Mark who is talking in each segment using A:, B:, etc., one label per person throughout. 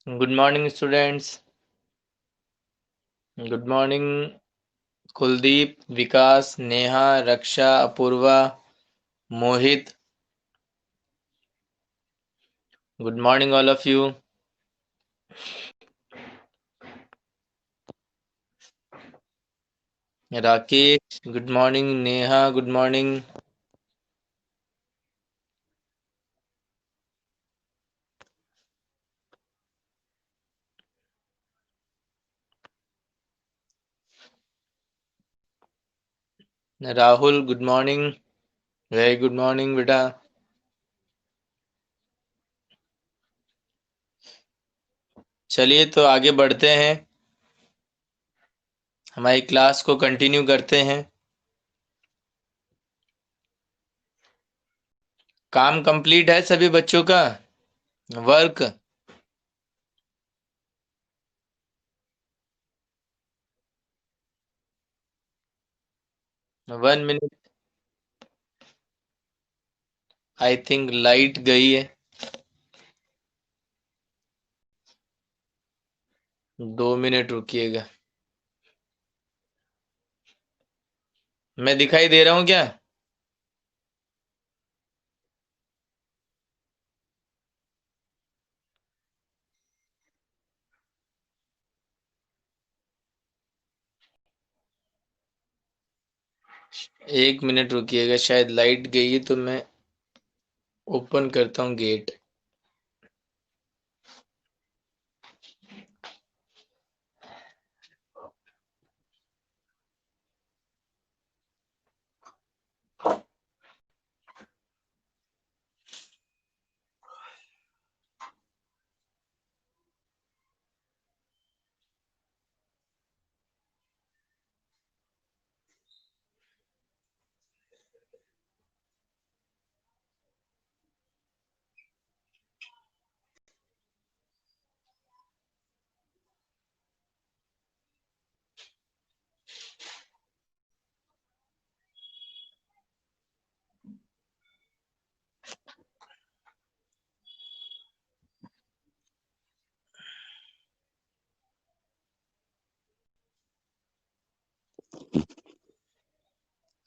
A: Good morning students. Good morning Kuldeep, Vikas, Neha, Raksha, Apoorva, Mohit. Good morning all of you. Rakesh good morning, Neha good morning. Rahul good morning, very good morning बेटा। चलिए तो आगे बढ़ते हैं, हमारी क्लास को कंटिन्यू करते हैं। काम कंप्लीट है सभी बच्चों का? Work? 1 minute. I think light गई है। 2 मिनट रुकिएगा। मैं दिखाई दे रहा हूँ क्या? 1 मिनट रुकिएगा, शायद लाइट गई है तो मैं ओपन करता हूँ गेट।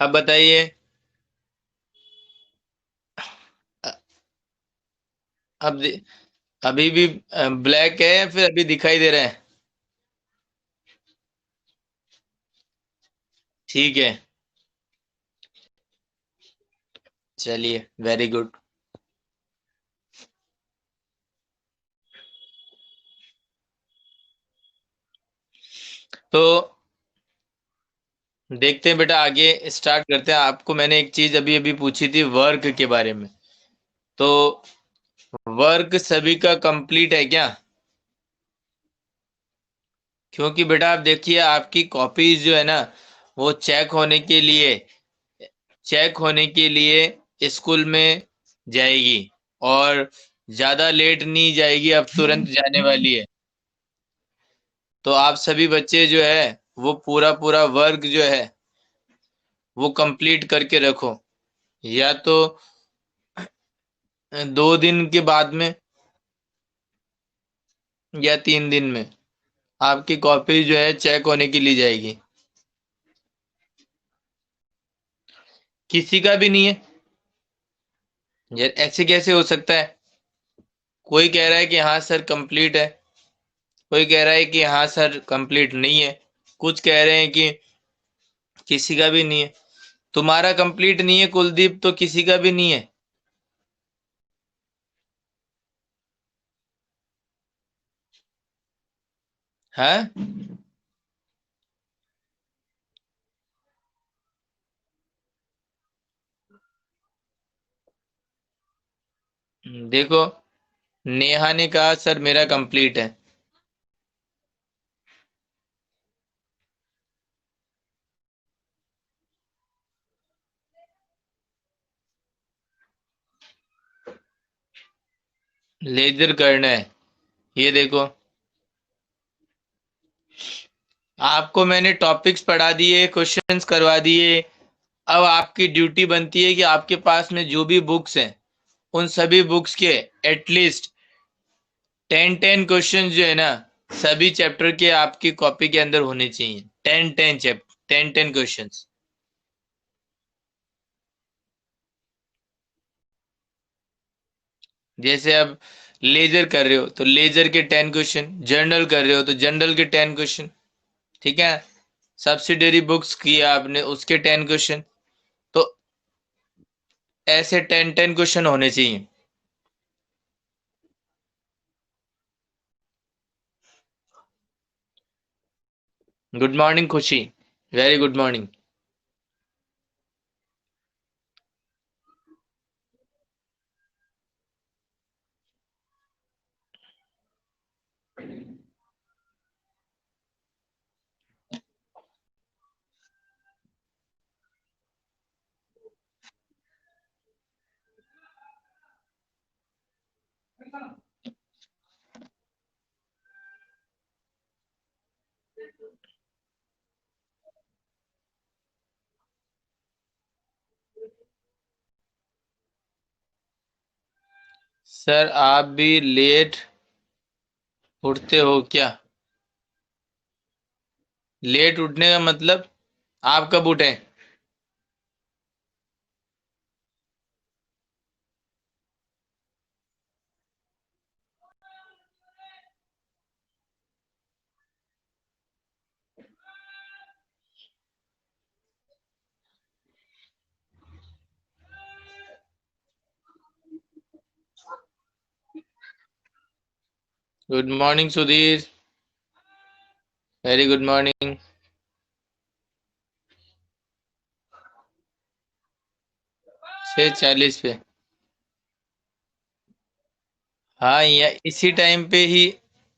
A: अब बताइए। अ- अब अभी भी ब्लैक है या फिर अभी दिखाई दे रहा है? ठीक है, चलिए वेरी गुड। तो देखते हैं बेटा, आगे स्टार्ट करते हैं। आपको मैंने एक चीज अभी अभी पूछी थी वर्क के बारे में। तो वर्क सभी का कंप्लीट है क्या? क्योंकि बेटा आप देखिए, आपकी कॉपीज जो है ना, वो चेक होने के लिए स्कूल में जाएगी। और ज्यादा लेट नहीं जाएगी, अब तुरंत जाने वाली है। तो आप सभी बच्चे जो है, वो पूरा पूरा वर्क जो है वो कंप्लीट करके रखो। या तो 2 दिन के बाद में या 3 दिन में आपकी कॉपी जो है चेक होने के लिए जाएगी। किसी का भी नहीं है? यार ऐसे कैसे हो सकता है? कोई कह रहा है कि हाँ सर कंप्लीट है, कोई कह रहा है कि हाँ सर कंप्लीट नहीं है, कुछ कह रहे हैं कि किसी का भी नहीं है। तुम्हारा कंप्लीट नहीं है कुलदीप, तो किसी का भी नहीं है। हाँ, देखो, नेहा ने कहा सर मेरा कंप्लीट है। लेजर करना है, ये देखो, आपको मैंने टॉपिक्स पढ़ा दिए, क्वेश्चंस करवा दिए। अब आपकी ड्यूटी बनती है कि आपके पास में जो भी बुक्स हैं, उन सभी बुक्स के एटलीस्ट 10 क्वेश्चन जो है ना, सभी चैप्टर के आपकी कॉपी के अंदर होने चाहिए। 10 क्वेश्चन। जैसे अब लेजर कर रहे हो तो लेजर के 10 क्वेश्चन, जर्नल कर रहे हो तो जर्नल के 10 क्वेश्चन। ठीक है। सब्सिडरी बुक्स किया आपने, उसके 10 क्वेश्चन। तो ऐसे 10 क्वेश्चन होने चाहिए। गुड मॉर्निंग खुशी। Very good morning. सर आप भी लेट उठते हो क्या? लेट उठने का मतलब आप कब उठे? Good morning Sudhir. Very good morning. 6:40 पे? हाँ, या इसी टाइम पे ही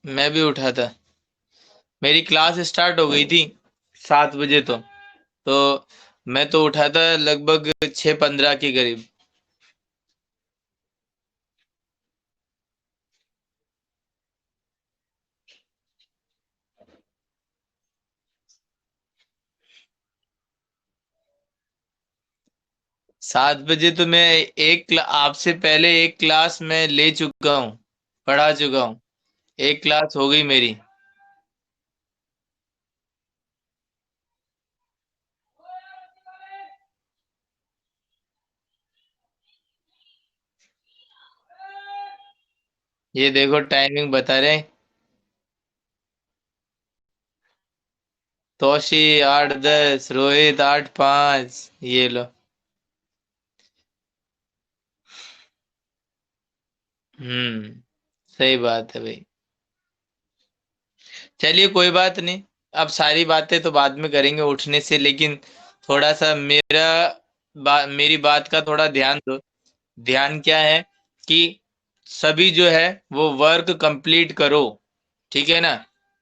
A: मैं भी उठा था। मेरी क्लास स्टार्ट हो गई थी 7 बजे। तो मैं तो उठा था लगभग 6:15 के करीब। 7 बजे तो मैं आपसे पहले एक क्लास में ले चुका हूँ, पढ़ा चुका हूँ। एक क्लास हो गई मेरी। ये देखो टाइमिंग बता रहे हैं। तोशी 8:10, रोहित 8:05। ये लो। सही बात है भाई। चलिए कोई बात नहीं। अब सारी बातें तो बाद में करेंगे उठने से, लेकिन थोड़ा सा मेरी बात का थोड़ा ध्यान दो। ध्यान क्या है कि सभी जो है वो वर्क कंप्लीट करो। ठीक है ना?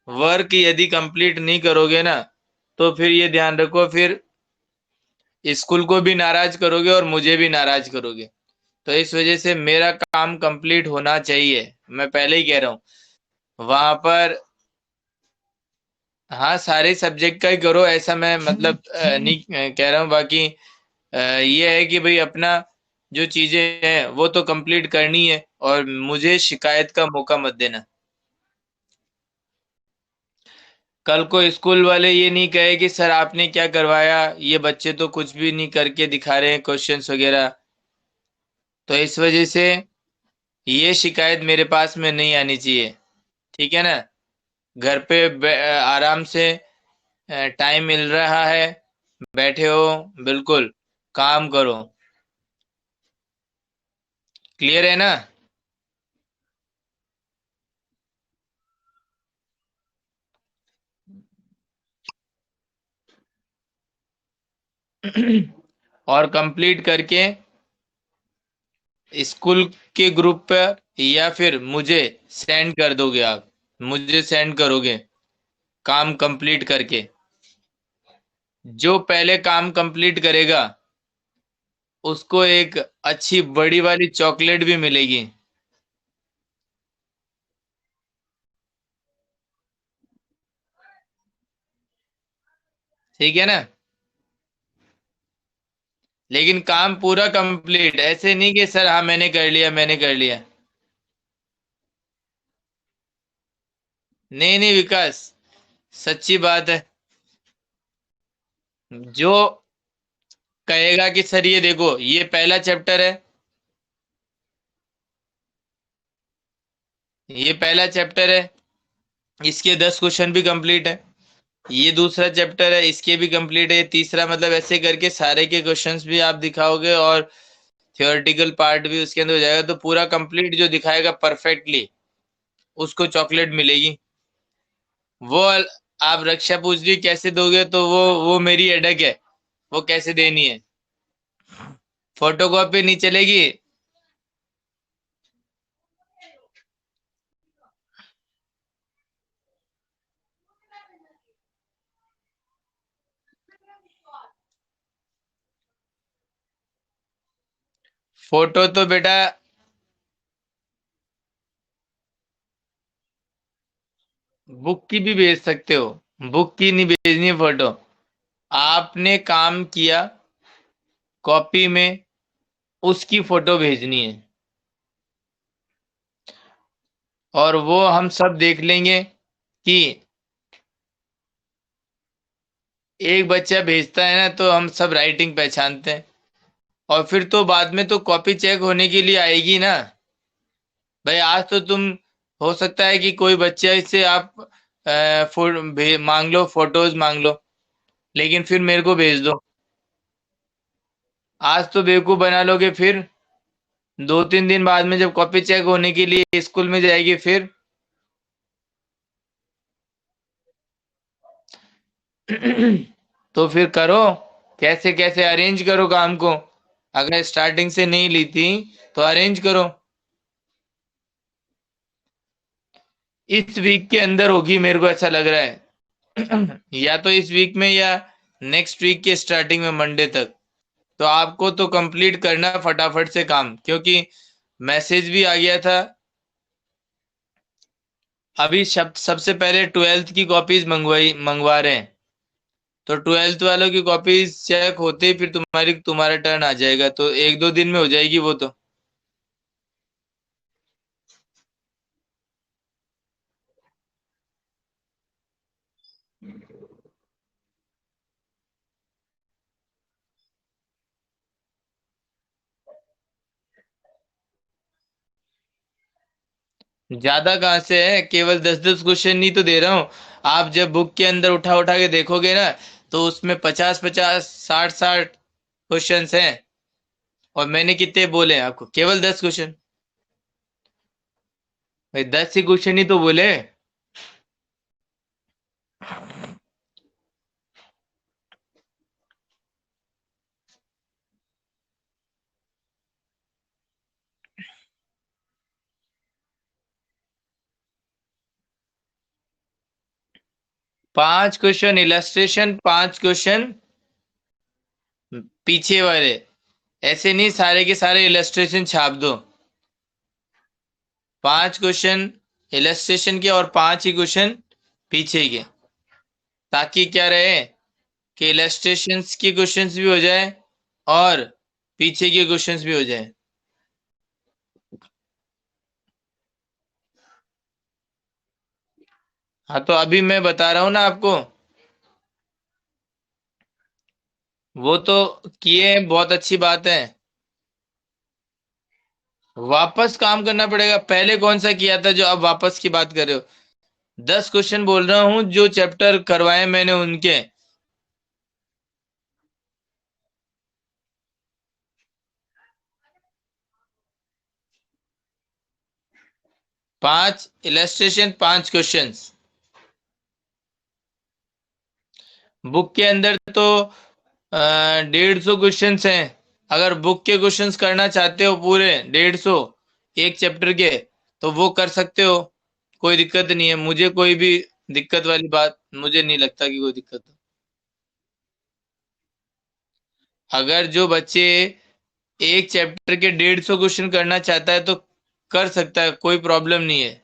A: वर्क यदि कंप्लीट नहीं करोगे ना, तो फिर ये ध्यान रखो, फिर स्कूल को भी नाराज करोगे और मुझे भी नाराज करोगे। तो इस वजह से मेरा काम कंप्लीट होना चाहिए, मैं पहले ही कह रहा हूँ। वहां पर हाँ, सारे सब्जेक्ट का ही करो, ऐसा मैं मतलब नहीं कह रहा हूँ। बाकी ये है कि भाई अपना जो चीजें हैं वो तो कंप्लीट करनी है, और मुझे शिकायत का मौका मत देना। कल को स्कूल वाले ये नहीं कहे कि सर आपने क्या करवाया, ये बच्चे तो कुछ भी नहीं करके दिखा रहे हैं क्वेश्चंस वगैरह। तो इस वजह से ये शिकायत मेरे पास में नहीं आनी चाहिए। ठीक है ना? घर पे आराम से टाइम मिल रहा है, बैठे हो, बिल्कुल काम करो। क्लियर है ना? और कंप्लीट करके स्कूल के ग्रुप पर या फिर मुझे सेंड कर दोगे आप। मुझे सेंड करोगे काम कंप्लीट करके। जो पहले काम कंप्लीट करेगा उसको एक अच्छी बड़ी वाली चॉकलेट भी मिलेगी। ठीक है ना? लेकिन काम पूरा कंप्लीट, ऐसे नहीं कि सर हाँ मैंने कर लिया, मैंने कर लिया। नहीं नहीं विकास, सच्ची बात है। जो कहेगा कि सर ये देखो ये पहला चैप्टर है, ये पहला चैप्टर है, इसके 10 क्वेश्चन भी कंप्लीट है। ये दूसरा चैप्टर है, इसके भी कंप्लीट है। तीसरा मतलब ऐसे करके सारे के क्वेश्चंस भी आप दिखाओगे और थियोरेटिकल पार्ट भी उसके अंदर हो जाएगा, तो पूरा कंप्लीट जो दिखाएगा परफेक्टली उसको चॉकलेट मिलेगी। वो आप रक्षा पूछ रही कैसे दोगे, तो वो मेरी हेडेक है, वो कैसे देनी है। फोटोकॉपी नहीं चलेगी। फोटो तो बेटा बुक की भी भेज सकते हो, बुक की नहीं भेजनी है फोटो। आपने काम किया कॉपी में, उसकी फोटो भेजनी है, और वो हम सब देख लेंगे कि एक बच्चा भेजता है ना तो हम सब राइटिंग पहचानते हैं। और फिर तो बाद में तो कॉपी चेक होने के लिए आएगी ना। भाई आज तो तुम, हो सकता है कि कोई बच्चा इससे आप मांग लो, फोटोज मांग लो, लेकिन फिर मेरे को भेज दो। आज तो बेवकूफ बना लोगे, फिर 2-3 दिन बाद में जब कॉपी चेक होने के लिए स्कूल में जाएगी फिर। तो फिर करो, कैसे कैसे अरेंज करो काम को। अगर स्टार्टिंग से नहीं ली थी तो अरेंज करो। इस वीक के अंदर होगी मेरे को ऐसा लग रहा है। या तो इस वीक में या नेक्स्ट वीक के स्टार्टिंग में मंडे तक। तो आपको तो कंप्लीट करना है फटाफट से काम, क्योंकि मैसेज भी आ गया था। अभी सबसे पहले 12th की कॉपीज मंगवा रहे हैं। तो 12th वालों की कॉपीज चेक होते ही फिर तुम्हारा टर्न आ जाएगा, तो 1-2 दिन में हो जाएगी वो तो। ज्यादा कहाँ से है, केवल 10-10 क्वेश्चन नहीं तो दे रहा हूँ। आप जब बुक के अंदर उठा उठा के देखोगे ना, तो उसमें 50-50, 60-60 क्वेश्चंस हैं। और मैंने कितने बोले हैं आपको, केवल 10 क्वेश्चन। भाई 10 ही क्वेश्चन ही तो बोले। 5 क्वेश्चन इलस्ट्रेशन, 5 क्वेश्चन पीछे वाले। ऐसे नहीं सारे के सारे इलस्ट्रेशन छाप दो। 5 क्वेश्चन इलस्ट्रेशन के और 5 ही क्वेश्चन पीछे के, ताकि क्या रहे कि इलस्ट्रेशंस के क्वेश्चंस भी हो जाए और पीछे के क्वेश्चंस भी हो जाए। हाँ तो अभी मैं बता रहा हूँ ना आपको। वो तो किए हैं, बहुत अच्छी बात है। वापस काम करना पड़ेगा। पहले कौन सा किया था जो अब वापस की बात कर रहे हो? 10 क्वेश्चन बोल रहा हूँ जो चैप्टर करवाए मैंने उनके। 5 इलस्ट्रेशन, 5 क्वेश्चन। बुक के अंदर तो 150 क्वेश्चन हैं। अगर बुक के क्वेश्चंस करना चाहते हो पूरे 150 एक चैप्टर के, तो वो कर सकते हो। कोई दिक्कत नहीं है, मुझे कोई भी दिक्कत वाली बात मुझे नहीं लगता कि कोई दिक्कत हो। अगर जो बच्चे एक चैप्टर के 150 क्वेश्चन करना चाहता है तो कर सकता है, कोई प्रॉब्लम नहीं है।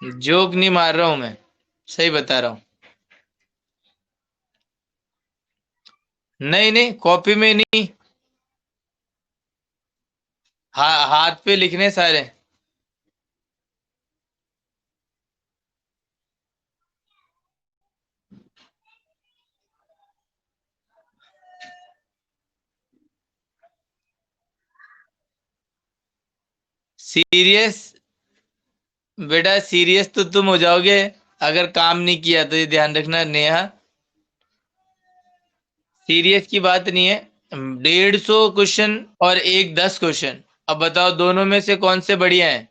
A: जोक नहीं मार रहा हूं मैं, सही बता रहा हूँ। नहीं नहीं कॉपी में नहीं, हाथ पे लिखने सारे। सीरियस? बेटा सीरियस तो तुम हो जाओगे अगर काम नहीं किया तो, ये ध्यान रखना नेहा। सीरियस की बात नहीं है। 150 क्वेश्चन और एक 10 क्वेश्चन। अब बताओ दोनों में से कौन से बढ़िया है?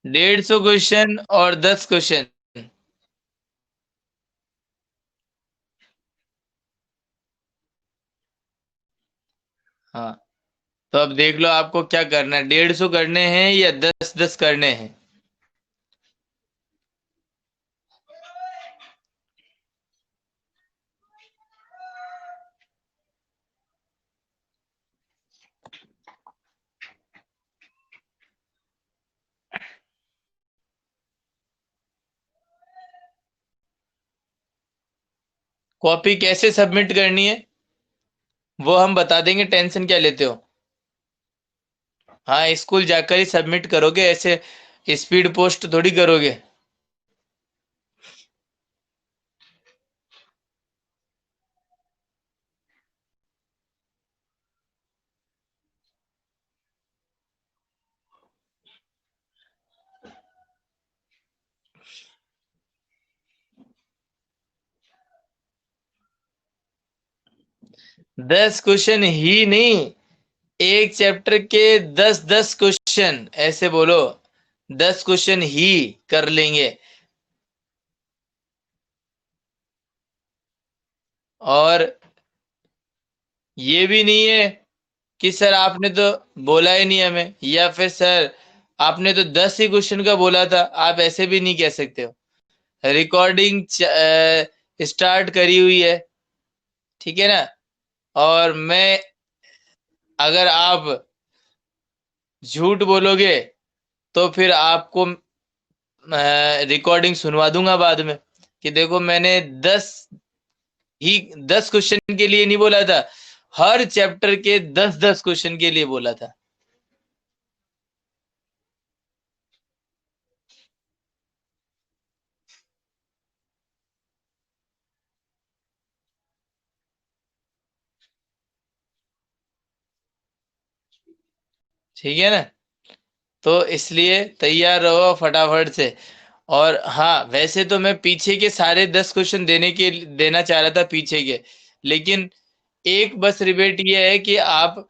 A: 150 क्वेश्चन और 10 क्वेश्चन। हाँ, तो अब देख लो आपको क्या करना है, 150 करने हैं या 10-10 करने हैं। कॉपी कैसे सबमिट करनी है वो हम बता देंगे, टेंशन क्या लेते हो। हाँ, स्कूल जाकर ही सबमिट करोगे, ऐसे स्पीड पोस्ट थोड़ी करोगे। 10 क्वेश्चन ही नहीं, एक चैप्टर के 10-10 क्वेश्चन, ऐसे बोलो। 10 क्वेश्चन ही कर लेंगे। और ये भी नहीं है कि सर आपने तो बोला ही नहीं हमें, या फिर सर आपने तो 10 ही क्वेश्चन का बोला था, आप ऐसे भी नहीं कह सकते हो। रिकॉर्डिंग स्टार्ट करी हुई है, ठीक है ना। और मैं, अगर आप झूठ बोलोगे तो फिर आपको रिकॉर्डिंग सुनवा दूंगा बाद में कि देखो मैंने ही 10 क्वेश्चन के लिए नहीं बोला था, हर चैप्टर के 10-10 क्वेश्चन के लिए बोला था। ठीक है ना, तो इसलिए तैयार रहो फटाफट से। और हाँ, वैसे तो मैं पीछे के सारे 10 क्वेश्चन देना चाह रहा था पीछे के, लेकिन एक बस रिबेट ये है कि आप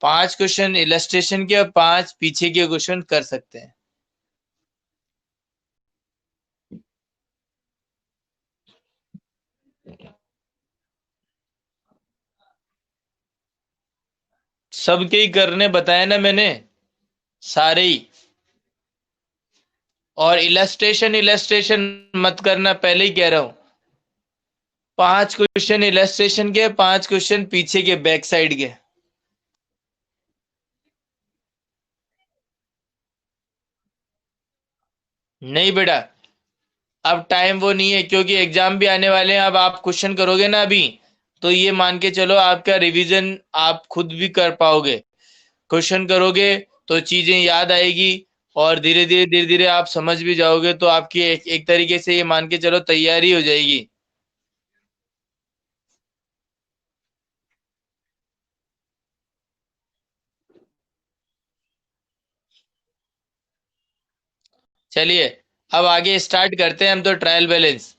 A: 5 क्वेश्चन इलस्ट्रेशन के और 5 पीछे के क्वेश्चन कर सकते हैं। सबके ही करने बताए ना मैंने, सारे ही। और इलस्ट्रेशन इलस्ट्रेशन मत करना, पहले ही कह रहा हूं। 5 क्वेश्चन इलस्ट्रेशन के, 5 क्वेश्चन पीछे के बैक साइड के। नहीं बेटा, अब टाइम वो नहीं है, क्योंकि एग्जाम भी आने वाले हैं। अब आप क्वेश्चन करोगे ना अभी, तो ये मान के चलो आपका रिवीजन आप खुद भी कर पाओगे। क्वेश्चन करोगे तो चीजें याद आएगी, और धीरे धीरे आप समझ भी जाओगे, तो आपकी एक तरीके से ये मान के चलो तैयारी हो जाएगी। चलिए, अब आगे स्टार्ट करते हैं हम तो, ट्रायल बैलेंस।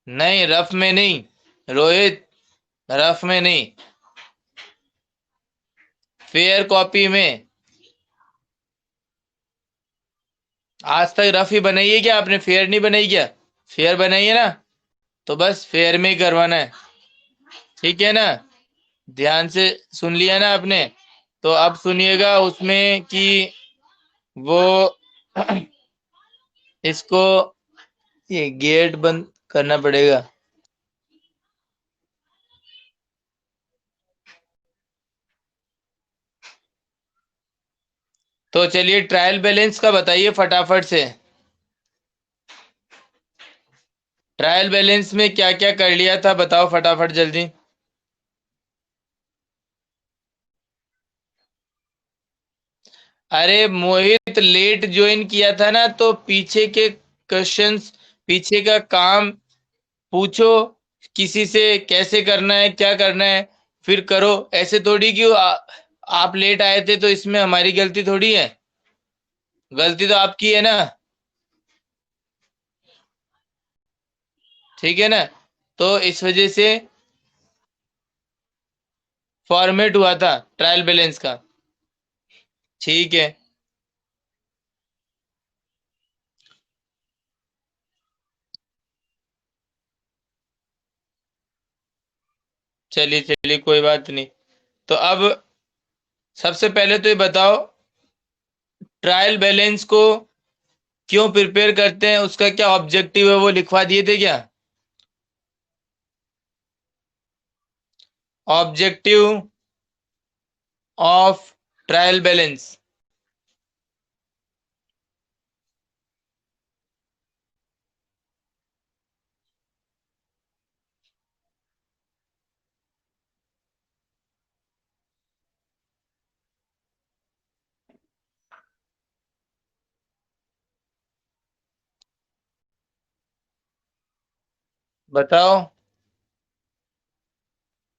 A: नहीं, रफ में नहीं रोहित, रफ में नहीं, फेयर कॉपी में। आज तक रफ ही बनाई है क्या आपने, फेयर नहीं बनाई क्या? फेयर बनाई है ना, तो बस फेयर में ही करवाना है। ठीक है ना, ध्यान से सुन लिया ना आपने? तो अब सुनिएगा उसमें कि वो इसको, ये गेट बंद करना पड़ेगा। तो चलिए ट्रायल बैलेंस का बताइए फटाफट से। ट्रायल बैलेंस में क्या क्या कर लिया था बताओ फटाफट जल्दी। अरे मोहित लेट ज्वाइन किया था ना, तो पीछे के क्वेश्चंस, पीछे का काम पूछो किसी से, कैसे करना है क्या करना है, फिर करो। ऐसे थोड़ी क्यों आप लेट आए थे तो इसमें हमारी गलती थोड़ी है। गलती तो आपकी है ना। ठीक है ना। तो इस वजह से फॉर्मेट हुआ था ट्रायल बैलेंस का। ठीक है। चलिए चलिए कोई बात नहीं। तो अब सबसे पहले तो ये बताओ, ट्रायल बैलेंस को क्यों प्रिपेयर करते हैं, उसका क्या ऑब्जेक्टिव है, वो लिखवा दिए थे क्या? Objective of trial balance. बताओ।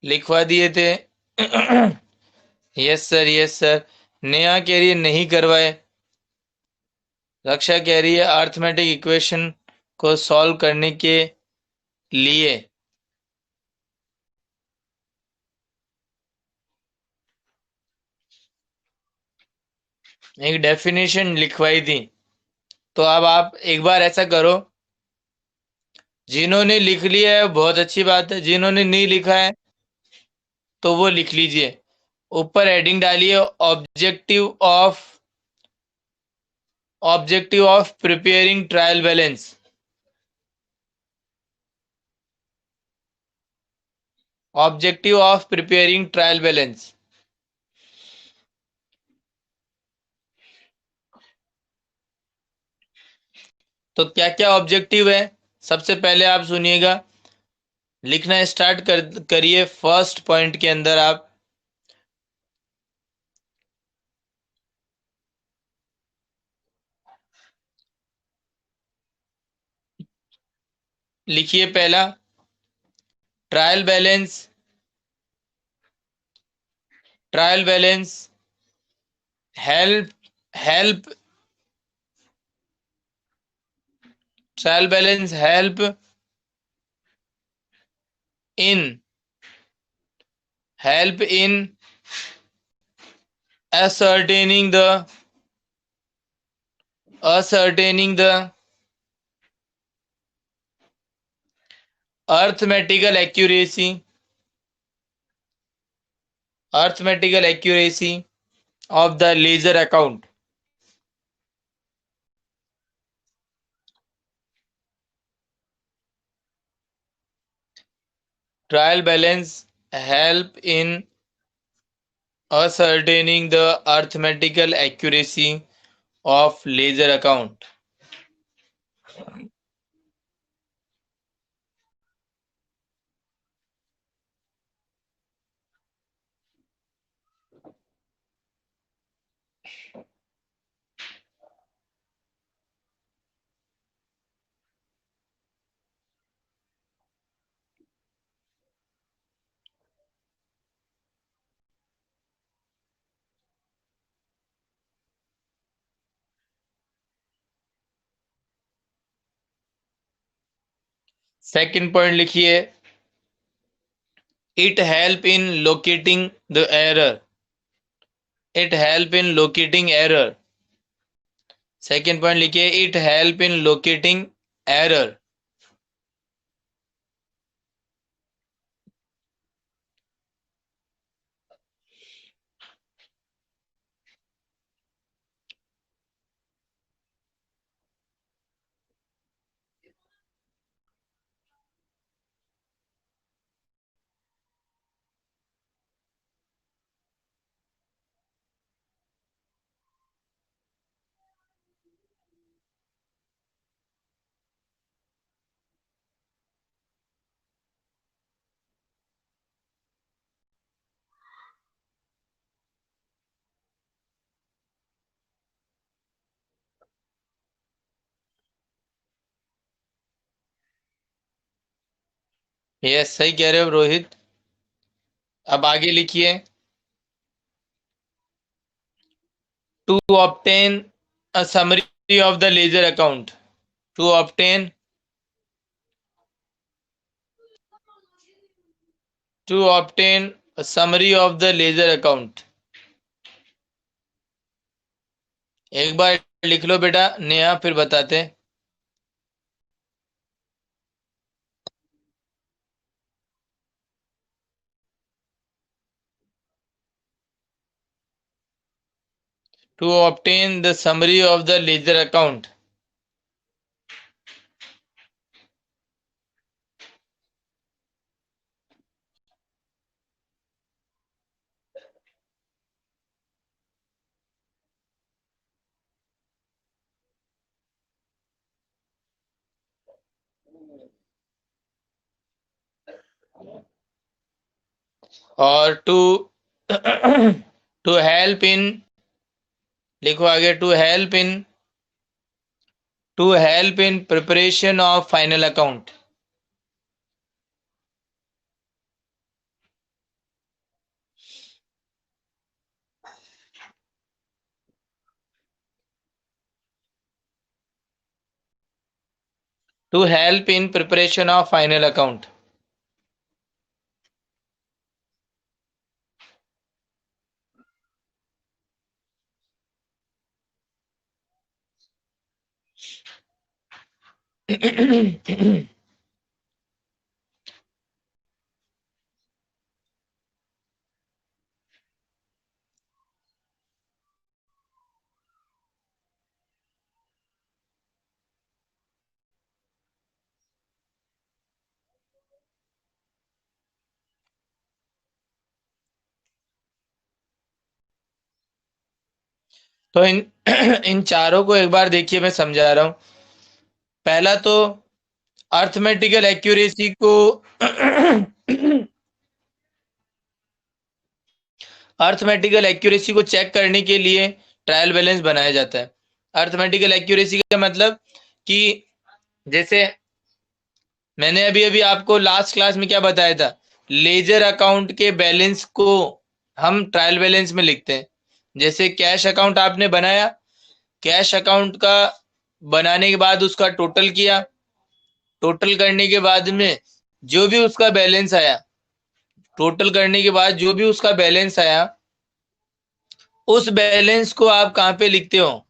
A: लिखवा दिए थे। Yes sir yes sir. Neha कह रही है नहीं करवाए। रक्षा कह रही है अर्थमेटिक इक्वेशन को सॉल्व करने के लिए एक डेफिनेशन लिखवाई थी। तो अब आप एक बार ऐसा करो, जिन्होंने लिख लिया है बहुत अच्छी बात है, जिन्होंने नहीं लिखा है तो वो लिख लीजिए। ऊपर हेडिंग डालिए, objective of preparing trial balance. Objective of preparing trial balance. तो क्या क्या ऑब्जेक्टिव है, सबसे पहले आप सुनिएगा। लिखना स्टार्ट करिए फर्स्ट पॉइंट के अंदर आप। लिखिए पहला, trial balance, trial balance help help trial balance in help in ascertaining the ascertaining the arithmetical accuracy arithmetical accuracy of the ledger account. Trial balance help in ascertaining the arithmetical accuracy of ledger account. Second point लिखिए, it help in locating the error. It help in locating error. Second point लिखिए, it help in locating error. Yes, सही कह रहे हो रोहित। अब आगे लिखिए। To obtain a summary of the ledger account. To obtain to obtain a summary of the ledger account. एक बार लिख लो बेटा नेहा, फिर बताते। To obtain the summary of the ledger account. और टू टू हेल्प इन, लिखो आगे, to help in preparation of final account. To help in preparation of final account. तो इन इन चारों को एक बार देखिए, मैं समझा रहा हूं। पहला तो अर्थमेटिकल एक्यूरेसी को अर्थमेटिकल एक्यूरेसी को चेक करने के लिए ट्रायल बैलेंस बनाया जाता है। अर्थमेटिकल एक्यूरेसी का मतलब कि जैसे मैंने अभी अभी आपको लास्ट क्लास में क्या बताया था, लेजर अकाउंट के बैलेंस को हम ट्रायल बैलेंस में लिखते हैं। जैसे कैश अकाउंट आपने बनाया, कैश अकाउंट का बनाने के बाद उसका टोटल किया, टोटल करने के बाद में जो भी उसका बैलेंस आया, टोटल करने के बाद जो भी उसका बैलेंस आया, उस बैलेंस को आप कहाँ पे लिखते हो,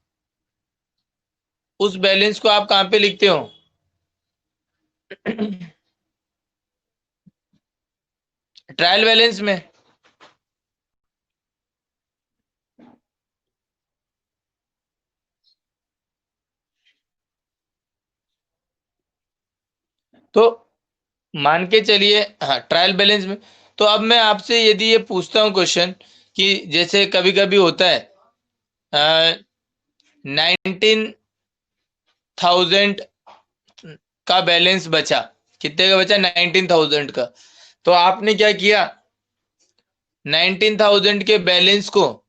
A: उस बैलेंस को आप कहाँ पे लिखते हो? ट्रायल बैलेंस में। तो मान के चलिए, हाँ ट्रायल बैलेंस में। तो अब मैं आपसे यदि ये पूछता हूँ क्वेश्चन कि जैसे कभी कभी होता है 19,000 का बैलेंस बचा, कितने का बचा? 19,000 का। तो आपने क्या किया, 19,000 के बैलेंस को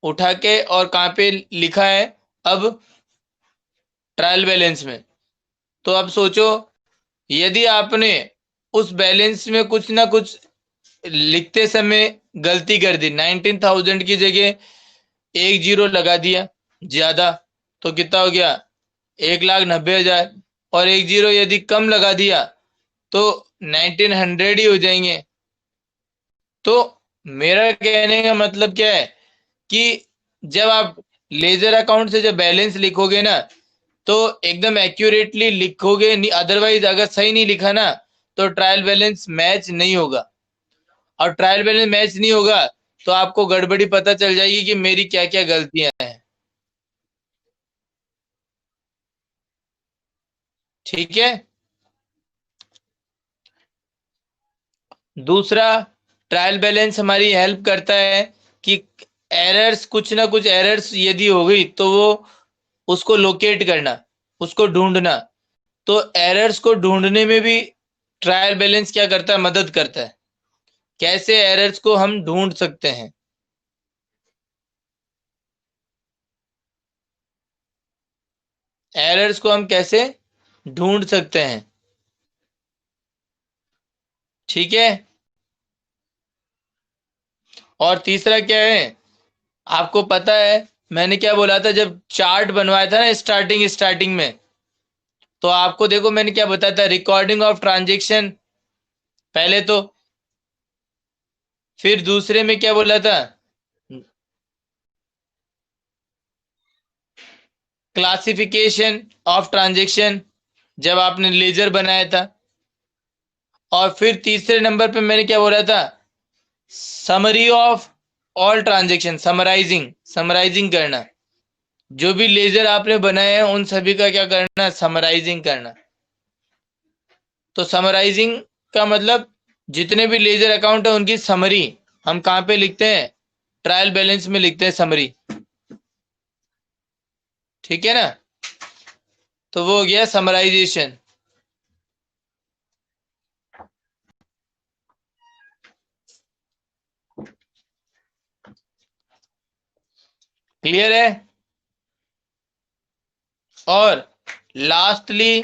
A: उठा के और कहाँ पे लिखा है अब? ट्रायल बैलेंस में। तो अब सोचो, यदि आपने उस बैलेंस में कुछ ना कुछ लिखते समय गलती कर दी, 19,000 की जगह एक जीरो लगा दिया ज्यादा, तो कितना हो गया? 1,90,000। और एक जीरो यदि कम लगा दिया तो 1,900 ही हो जाएंगे। तो मेरा कहने का मतलब क्या है कि जब आप लेजर अकाउंट से जब बैलेंस लिखोगे ना, तो एकदम एक्यूरेटली लिखोगे, नहीं अदरवाइज अगर सही नहीं लिखा ना तो ट्रायल बैलेंस मैच नहीं होगा। और ट्रायल बैलेंस मैच नहीं होगा तो आपको गड़बड़ी पता चल जाएगी कि मेरी क्या क्या गलतियां हैं। ठीक है। दूसरा, ट्रायल बैलेंस हमारी हेल्प करता है कि एरर्स, कुछ ना कुछ एरर्स यदि हो गई तो वो उसको लोकेट करना, उसको ढूंढना। तो एरर्स को ढूंढने में भी ट्रायल बैलेंस क्या करता है, मदद करता है। कैसे एरर्स को हम ढूंढ सकते हैं? एरर्स को हम कैसे ढूंढ सकते हैं? ठीक है। और तीसरा क्या है, आपको पता है मैंने क्या बोला था जब चार्ट बनवाया था ना स्टार्टिंग स्टार्टिंग में, तो आपको देखो मैंने क्या बताया था, रिकॉर्डिंग ऑफ ट्रांजेक्शन पहले तो, फिर दूसरे में क्या बोला था, क्लासिफिकेशन ऑफ ट्रांजेक्शन जब आपने लेजर बनाया था, और फिर तीसरे नंबर पे मैंने क्या बोला था, summary of all transaction, summarising, summarising करना, जो भी लेजर आपने बनाए हैं उन सभी का क्या करना, समराइजिंग करना। तो समराइजिंग का मतलब जितने भी लेजर अकाउंट है उनकी समरी हम कहाँ पे लिखते हैं, ट्रायल बैलेंस में लिखते हैं समरी। ठीक है ना, तो वो हो गया समराइजेशन। क्लियर है। और लास्टली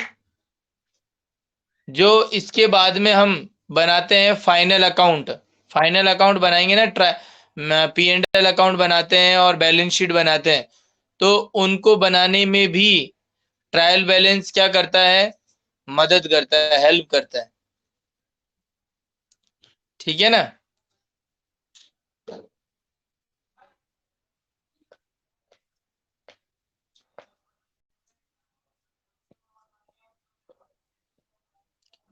A: जो इसके बाद में हम बनाते हैं फाइनल अकाउंट, फाइनल अकाउंट बनाएंगे ना, पी एंड एल अकाउंट बनाते हैं और बैलेंस शीट बनाते हैं, तो उनको बनाने में भी ट्रायल बैलेंस क्या करता है, मदद करता है, हेल्प करता है। ठीक है ना।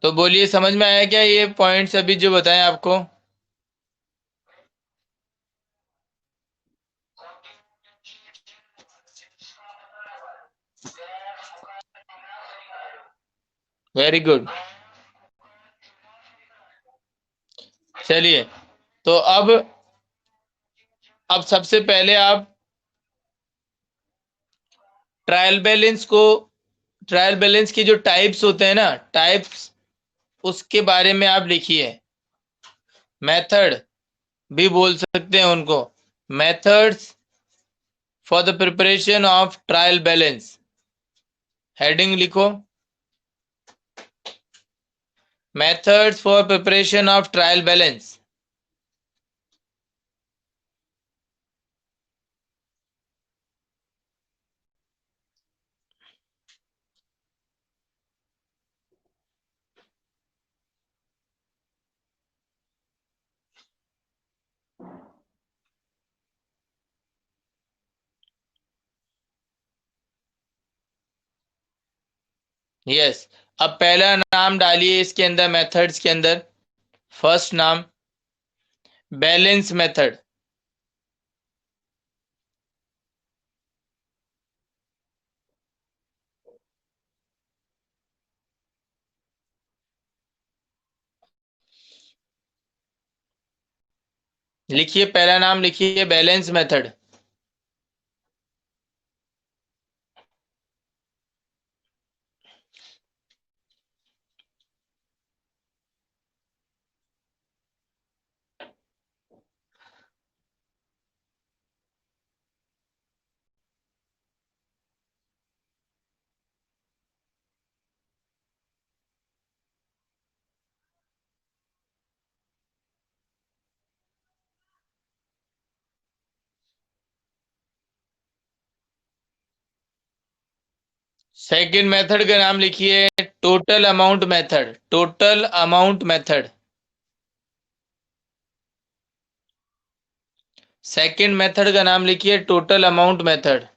A: तो बोलिए समझ में आया क्या ये पॉइंट्स अभी जो बताएं आपको। Very good. चलिए, तो अब सबसे पहले आप ट्रायल बैलेंस को, ट्रायल बैलेंस के जो टाइप्स होते हैं ना, टाइप्स, उसके बारे में आप लिखिए। मेथड भी बोल सकते हैं उनको, methods for the preparation of trial balance, heading लिखो, methods for preparation of trial balance. Yes, अब पहला नाम डालिए इसके अंदर, मेथड्स के अंदर फर्स्ट नाम बैलेंस मेथड। लिखिए, पहला नाम लिखिए बैलेंस मेथड। सेकंड मेथड का नाम लिखिए total amount method, total amount method. Second method का नाम लिखिए total amount method.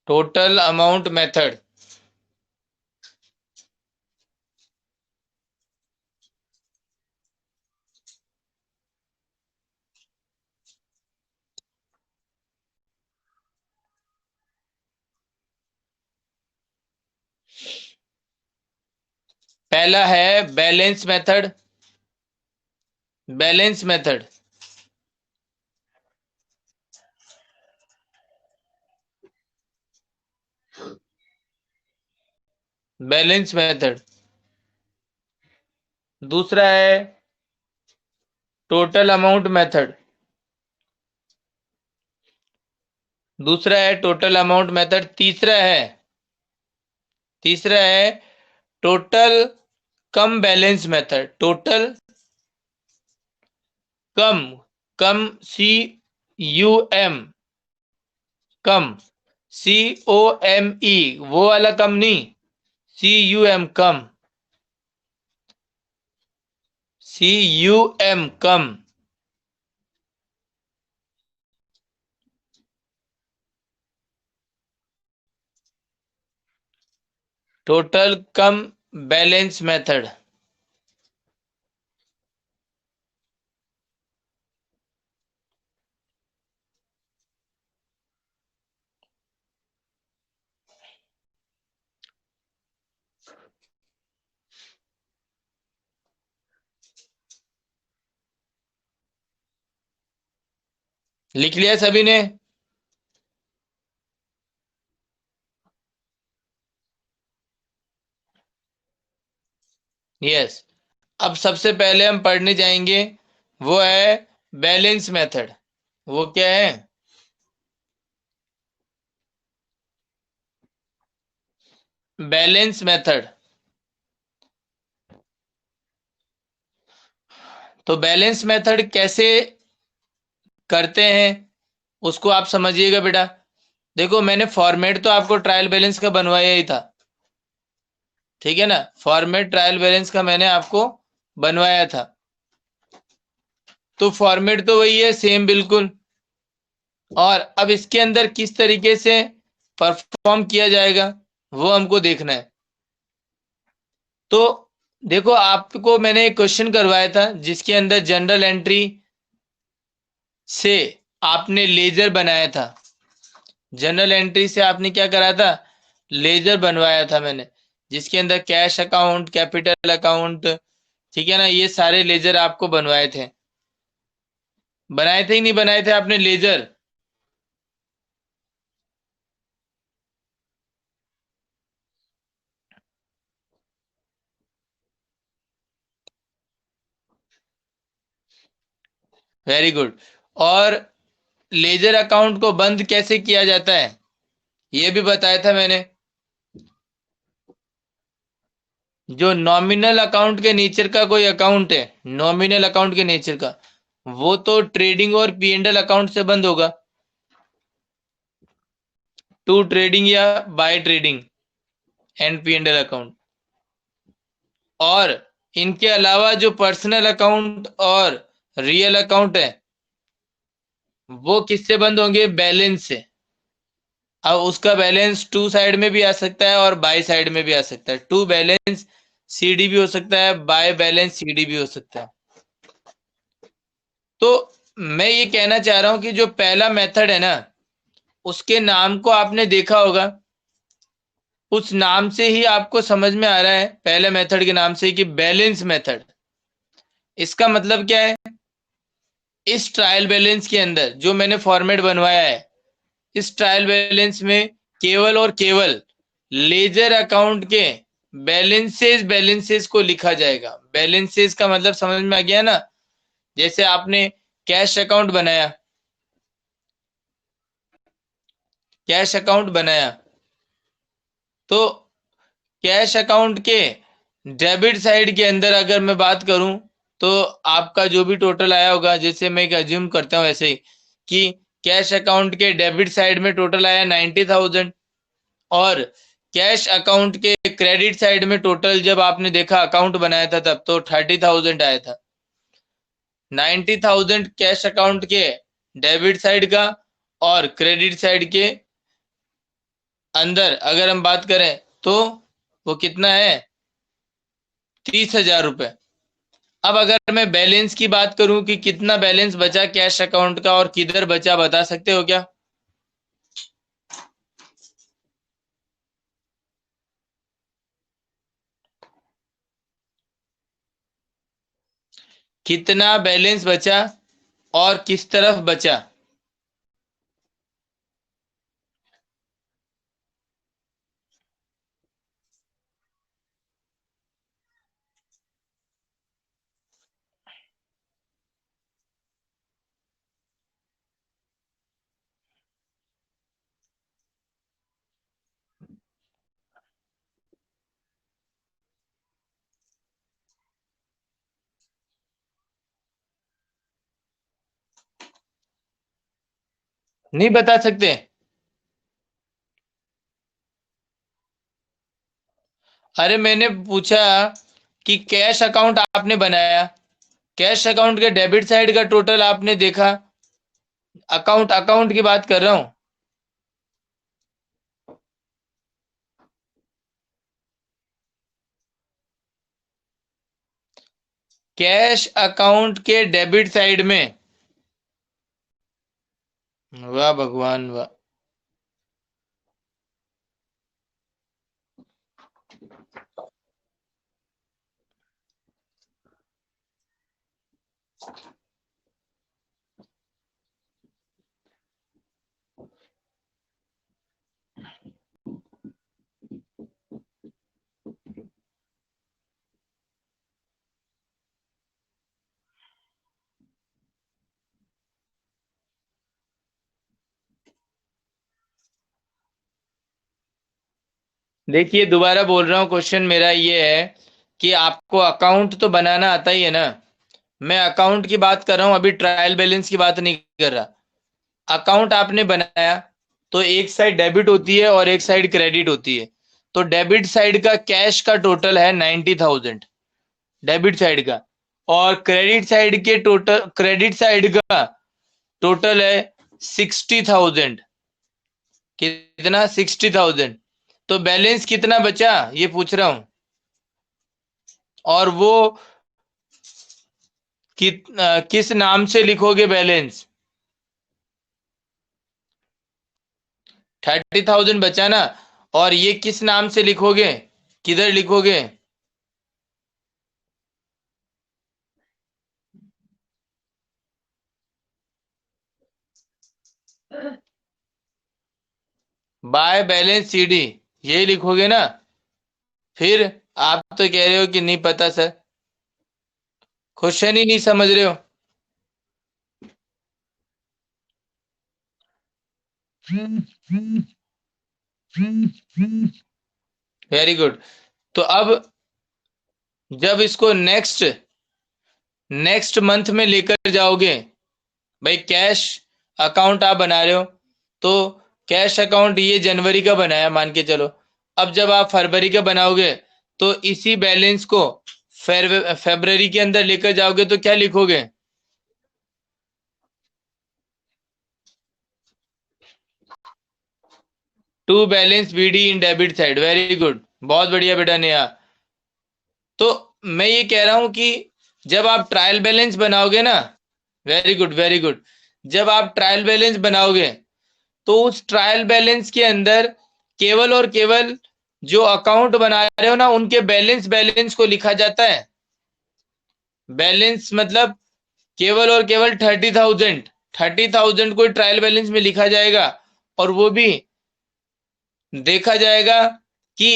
A: Total amount method. पहला है balance method, balance method, balance method. दूसरा है टोटल अमाउंट मेथड, दूसरा है टोटल अमाउंट मेथड, तीसरा है टोटल कम बैलेंस मेथड, टोटल कम, कम CUM, कम COME, वो वाला कम नहीं, CUM कम, CUM कम। टोटल कम बैलेंस मेथड, लिख लिया सभी ने? यस। अब सबसे पहले हम पढ़ने जाएंगे, वो है बैलेंस मेथड। वो क्या है? Balance method. तो बैलेंस मेथड कैसे करते हैं उसको आप समझिएगा बेटा। देखो, मैंने फॉर्मेट तो आपको ट्रायल बैलेंस का बनवाया ही था, ठीक है ना? फॉर्मेट ट्रायल बैलेंस का मैंने आपको बनवाया था, तो फॉर्मेट तो वही है, सेम बिल्कुल। और अब इसके अंदर किस तरीके से परफॉर्म किया जाएगा वो हमको देखना है। तो देखो, आपको मैंने एक क्वेश्चन करवाया था जिसके अंदर जनरल एंट्री से आपने लेजर बनाया था। जनरल एंट्री से आपने क्या करा था? लेजर बनवाया था मैंने, जिसके अंदर कैश अकाउंट, कैपिटल अकाउंट, ठीक है ना, ये सारे लेजर आपको बनवाए थे। बनाए थे ही नहीं बनाए थे आपने लेजर? Very good. और लेजर अकाउंट को बंद कैसे किया जाता है ये भी बताया था मैंने। जो नॉमिनल अकाउंट के नेचर का कोई अकाउंट है, नॉमिनल अकाउंट के नेचर का, वो तो ट्रेडिंग और P&L अकाउंट से बंद होगा, टू ट्रेडिंग या by trading and P&L account. और इनके अलावा जो पर्सनल अकाउंट और रियल अकाउंट है, वो किससे बंद होंगे? बैलेंस से। अब उसका बैलेंस टू साइड में भी आ सकता है और बाय साइड में भी आ सकता है। टू बैलेंस CD भी हो सकता है, बाय बैलेंस CD भी हो सकता है। तो मैं ये कहना चाह रहा हूं कि जो पहला मेथड है ना, उसके नाम को आपने देखा होगा, उस नाम से ही आपको समझ में आ रहा है, पहले मेथड के नाम से ही, कि बैलेंस मेथड। इसका मतलब क्या है? इस ट्रायल बैलेंस के अंदर जो मैंने फॉर्मेट बनवाया है, इस ट्रायल बैलेंस में केवल और केवल लेजर अकाउंट के बैलेंसेस को लिखा जाएगा। बैलेंसेस का मतलब समझ में आ गया ना? जैसे आपने कैश अकाउंट बनाया, कैश अकाउंट बनाया, तो कैश अकाउंट के डेबिट साइड के अंदर अगर मैं बात करूं, तो आपका जो भी टोटल आया होगा, जैसे मैं अज्यूम करता हूं ऐसे ही, कि कैश अकाउंट के डेबिट साइड में टोटल आया 90,000, और कैश अकाउंट के क्रेडिट साइड में टोटल, जब आपने देखा अकाउंट बनाया था तब, तो 30,000 आया था। 90,000 कैश अकाउंट के डेबिट साइड का, और क्रेडिट साइड के अंदर अगर हम बात करें, तो वो कितना है? 30,000 रुपए। अब अगर मैं बैलेंस की बात करूं कि कितना बैलेंस बचा कैश अकाउंट का और किधर बचा, बता सकते हो क्या? कितना बैलेंस बचा और किस तरफ बचा? नहीं बता सकते? अरे मैंने पूछा कि कैश अकाउंट आपने बनाया, कैश अकाउंट के डेबिट साइड का टोटल आपने देखा, अकाउंट अकाउंट की बात कर रहा हूं। कैश अकाउंट के डेबिट साइड में। वाह भगवान वाह। देखिए दोबारा बोल रहा हूँ, क्वेश्चन मेरा ये है कि आपको अकाउंट तो बनाना आता ही है ना। मैं अकाउंट की बात कर रहा हूँ, अभी ट्रायल बैलेंस की बात नहीं कर रहा। अकाउंट आपने बनाया तो एक साइड डेबिट होती है और एक साइड क्रेडिट होती है। तो डेबिट साइड का कैश का टोटल है 90,000, डेबिट साइड का। और क्रेडिट साइड का टोटल है 60,000। कितना? 60,000। तो बैलेंस कितना बचा ये पूछ रहा हूं। और वो किस नाम से लिखोगे बैलेंस? 30,000 बचा ना। और ये किस नाम से लिखोगे, किधर लिखोगे? बाय बैलेंस सीडी, यही लिखोगे ना। फिर आप तो कह रहे हो कि नहीं पता सर, क्वेश्चन ही नहीं समझ रहे हो। Very good. तो अब जब इसको नेक्स्ट नेक्स्ट मंथ में लेकर जाओगे, भाई कैश अकाउंट आप बना रहे हो, तो कैश अकाउंट ये जनवरी का बनाया मान के चलो। अब जब आप फरवरी का बनाओगे तो इसी बैलेंस को फरवरी के अंदर लेकर जाओगे तो क्या लिखोगे? To balance BD in debit side. Very good, बहुत बढ़िया बेटा नेहा। तो मैं ये कह रहा हूं कि जब आप ट्रायल बैलेंस बनाओगे ना, वेरी गुड वेरी गुड, जब आप ट्रायल बैलेंस बनाओगे तो उस ट्रायल बैलेंस के अंदर केवल और केवल जो अकाउंट बना रहे हो ना उनके बैलेंस बैलेंस को लिखा जाता है। बैलेंस मतलब केवल और केवल 30,000, 30,000 को ट्रायल बैलेंस में लिखा जाएगा। और वो भी देखा जाएगा कि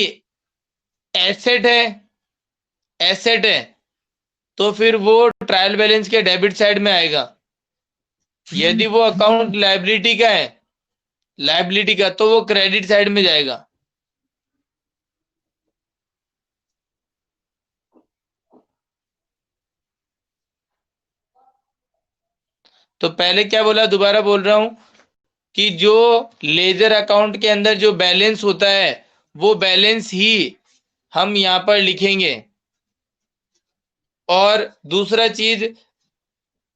A: एसेट है, एसेट है, तो फिर वो ट्रायल बैलेंस के डेबिट साइड में आएगा। यदि वो अकाउंट लायबिलिटी का है, लायबिलिटी का, तो वो क्रेडिट साइड में जाएगा। तो पहले क्या बोला, दोबारा बोल रहा हूं कि जो लेजर अकाउंट के अंदर जो बैलेंस होता है वो बैलेंस ही हम यहां पर लिखेंगे। और दूसरा चीज,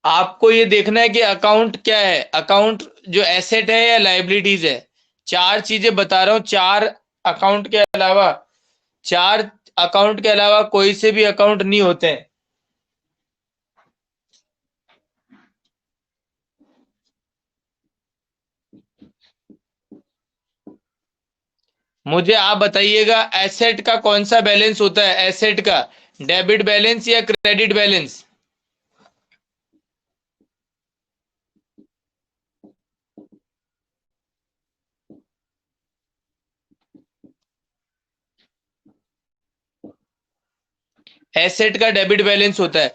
A: आपको ये देखना है कि अकाउंट क्या है, अकाउंट जो एसेट है या लाइबिलिटीज है। चार चीजें बता रहा हूं, चार अकाउंट के अलावा, चार अकाउंट के अलावा कोई से भी अकाउंट नहीं होते हैं। मुझे आप बताइएगा एसेट का कौन सा बैलेंस होता है, एसेट का डेबिट बैलेंस या क्रेडिट बैलेंस? एसेट का डेबिट बैलेंस होता है।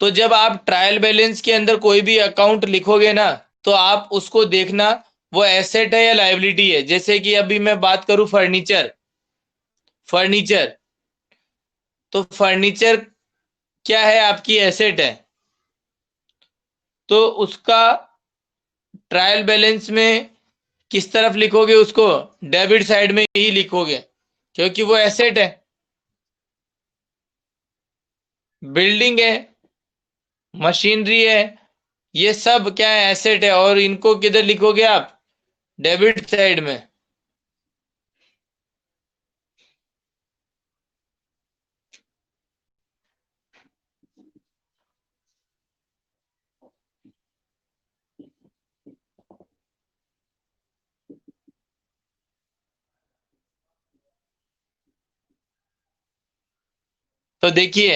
A: तो जब आप ट्रायल बैलेंस के अंदर कोई भी अकाउंट लिखोगे ना, तो आप उसको देखना वो एसेट है या लायबिलिटी है। जैसे कि अभी मैं बात करूं फर्नीचर, फर्नीचर, तो फर्नीचर क्या है, आपकी एसेट है। तो उसका ट्रायल बैलेंस में किस तरफ लिखोगे उसको? डेबिट साइड में ही लिखोगे, क्योंकि वो एसेट है, बिल्डिंग है, मशीनरी है, ये सब क्या है? एसेट है। और इनको किधर लिखोगे आप? डेबिट साइड में। तो देखिए,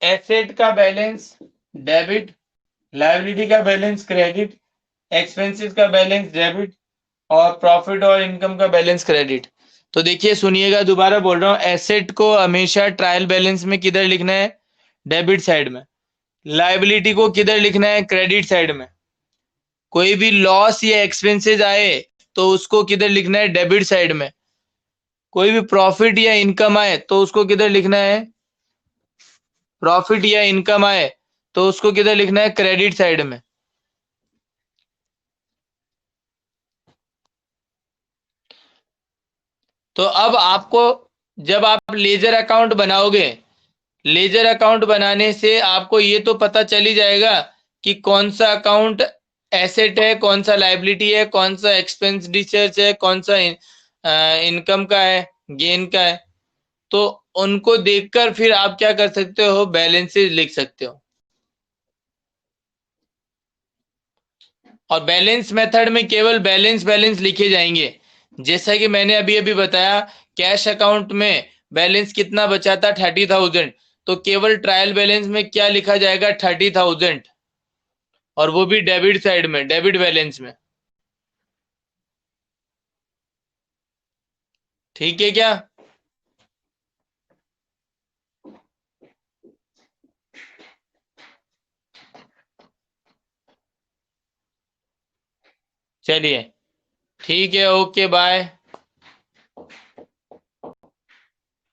A: एसेट का बैलेंस डेबिट, लायबिलिटी का बैलेंस क्रेडिट, एक्सपेंसेस का बैलेंस डेबिट, और प्रॉफिट और इनकम का बैलेंस क्रेडिट। तो देखिए, सुनिएगा, दोबारा बोल रहा हूं, एसेट को हमेशा ट्रायल बैलेंस में किधर लिखना है? डेबिट साइड में। लायबिलिटी को किधर लिखना है? क्रेडिट साइड में। कोई भी लॉस या एक्सपेंसेस आए तो उसको किधर लिखना है? डेबिट साइड में। कोई भी प्रॉफिट या इनकम आए तो उसको किधर लिखना है? प्रॉफिट या इनकम आए तो उसको किधर लिखना है? क्रेडिट साइड में। तो अब आपको, जब आप लेजर अकाउंट बनाओगे, लेजर अकाउंट बनाने से आपको ये तो पता चल ही जाएगा कि कौन सा अकाउंट एसेट है, कौन सा लायबिलिटी है, कौन सा एक्सपेंस डिचर्ज है, कौन सा इनकम का है, गेन का है। तो उनको देखकर फिर आप क्या कर सकते हो? बैलेंसेस लिख सकते हो। और बैलेंस मेथड में केवल बैलेंस बैलेंस लिखे जाएंगे। जैसा कि मैंने अभी अभी बताया, कैश अकाउंट में बैलेंस कितना बचा था? 30,000। तो केवल ट्रायल बैलेंस में क्या लिखा जाएगा? 30,000। और वो भी डेबिट साइड में, डेबिट बैलेंस में। ठीक है क्या? चलिए, ठीक है, ओके, बाय,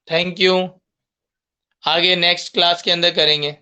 A: थैंक यू। आगे नेक्स्ट क्लास के अंदर करेंगे।